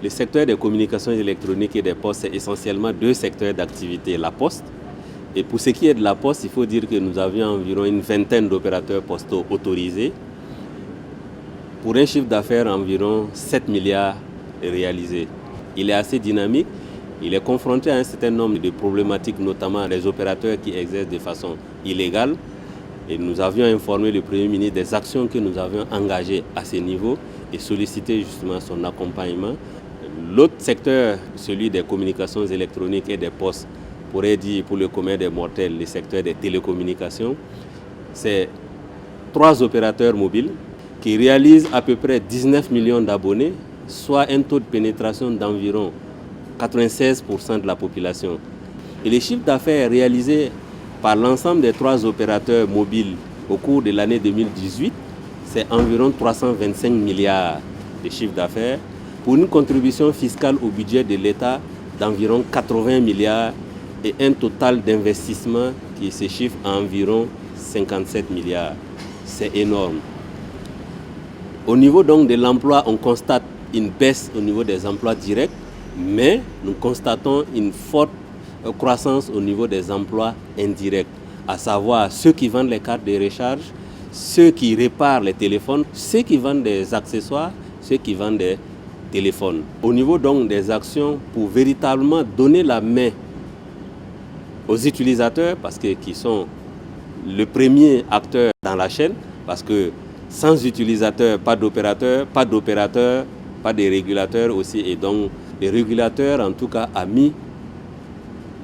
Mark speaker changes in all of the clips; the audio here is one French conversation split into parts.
Speaker 1: Le secteur des communications électroniques et des postes, c'est essentiellement deux secteurs d'activité. La poste, et pour ce qui est de la poste, il faut dire que nous avions environ une vingtaine d'opérateurs postaux autorisés pour un chiffre d'affaires environ 7 milliards réalisés. Il est assez dynamique, il est confronté à un certain nombre de problématiques, notamment les opérateurs qui exercent de façon illégale. Et nous avions informé le Premier ministre des actions que nous avions engagées à ce niveau et sollicité justement son accompagnement. L'autre secteur, celui des communications électroniques et des postes, pourrait dire pour le commun des mortels, le secteur des télécommunications, c'est 3 opérateurs mobiles qui réalisent à peu près 19 millions d'abonnés, soit un taux de pénétration d'environ 96% de la population. Et les chiffres d'affaires réalisés par l'ensemble des 3 opérateurs mobiles au cours de l'année 2018, c'est environ 325 milliards de chiffre d'affaires pour une contribution fiscale au budget de l'État d'environ 80 milliards et un total d'investissement qui se chiffre à environ 57 milliards. C'est énorme. Au niveau donc de l'emploi, on constate une baisse au niveau des emplois directs, mais nous constatons une forte croissance au niveau des emplois indirects, à savoir ceux qui vendent les cartes de recharge, ceux qui réparent les téléphones, ceux qui vendent des accessoires, ceux qui vendent des téléphones. Au niveau donc des actions pour véritablement donner la main aux utilisateurs, parce que qui sont le premier acteur dans la chaîne, parce que sans utilisateurs, pas d'opérateurs, pas de régulateurs aussi, et donc les régulateurs en tout cas a mis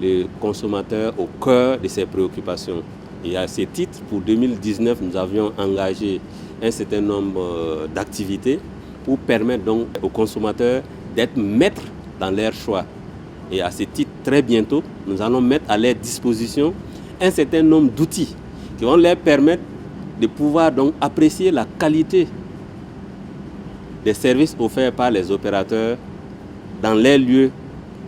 Speaker 1: les consommateurs au cœur de ses préoccupations. Et à ce titre, pour 2019, nous avions engagé un certain nombre d'activités pour permettre donc aux consommateurs d'être maîtres dans leur choix. Et à ce titre, très bientôt, nous allons mettre à leur disposition un certain nombre d'outils qui vont leur permettre de pouvoir donc apprécier la qualité des services offerts par les opérateurs dans les lieux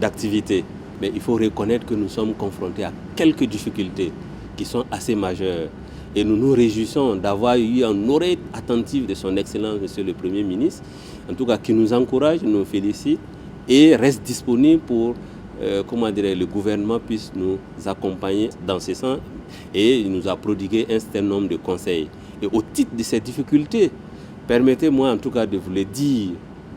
Speaker 1: d'activité. Mais il faut reconnaître que nous sommes confrontés à quelques difficultés qui sont assez majeures. Et nous nous réjouissons d'avoir eu une oreille attentive de son Excellence, Monsieur le Premier ministre, en tout cas qui nous encourage, nous félicite et reste disponible pour le gouvernement puisse nous accompagner dans ce sens. Et il nous a prodigué un certain nombre de conseils. Et au titre de ces difficultés, permettez-moi en tout cas de vous le dire,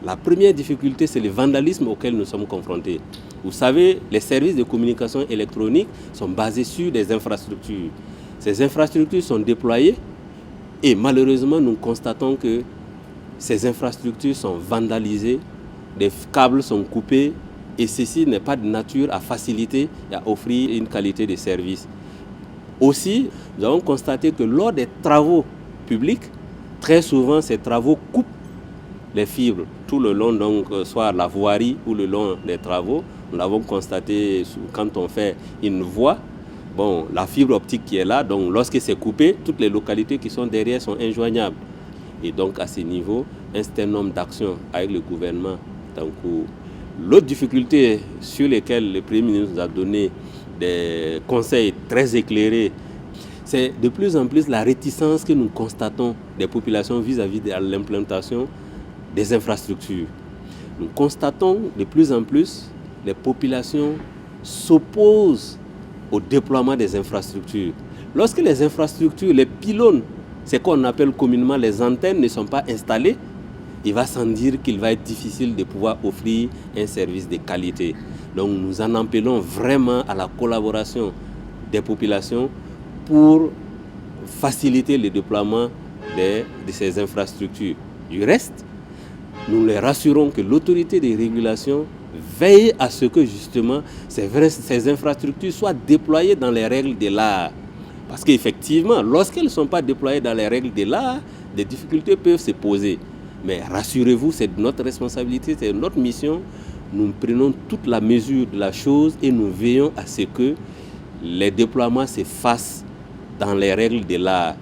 Speaker 1: la première difficulté, c'est le vandalisme auquel nous sommes confrontés. Vous savez, les services de communication électronique sont basés sur des infrastructures. Ces infrastructures sont déployées et malheureusement, nous constatons que ces infrastructures sont vandalisées, des câbles sont coupés et ceci n'est pas de nature à faciliter et à offrir une qualité de service. Aussi, nous avons constaté que lors des travaux publics, très souvent, ces travaux coupent les fibres tout le long, donc, soit la voirie ou le long des travaux. Nous l'avons constaté quand on fait une voie. Bon, la fibre optique qui est là, donc lorsque c'est coupé, toutes les localités qui sont derrière sont injoignables. Et donc à ce niveau, un certain nombre d'actions avec le gouvernement est en cours. L'autre difficulté sur laquelle le Premier ministre nous a donné des conseils très éclairés, c'est de plus en plus la réticence que nous constatons des populations vis-à-vis de l'implantation des infrastructures. Nous constatons de plus en plus les populations s'opposent au déploiement des infrastructures. Lorsque les infrastructures, les pylônes, c'est qu'on appelle communément les antennes, ne sont pas installées, il va sans dire qu'il va être difficile de pouvoir offrir un service de qualité. Donc nous en appelons vraiment à la collaboration des populations pour faciliter le déploiement de ces infrastructures. Du reste, nous les rassurons que l'autorité de régulation veille à ce que justement ces infrastructures soient déployées dans les règles de l'art. Parce qu'effectivement, lorsqu'elles ne sont pas déployées dans les règles de l'art, des difficultés peuvent se poser. Mais rassurez-vous, c'est notre responsabilité, c'est notre mission. Nous prenons toute la mesure de la chose et nous veillons à ce que les déploiements se fassent dans les règles de l'art.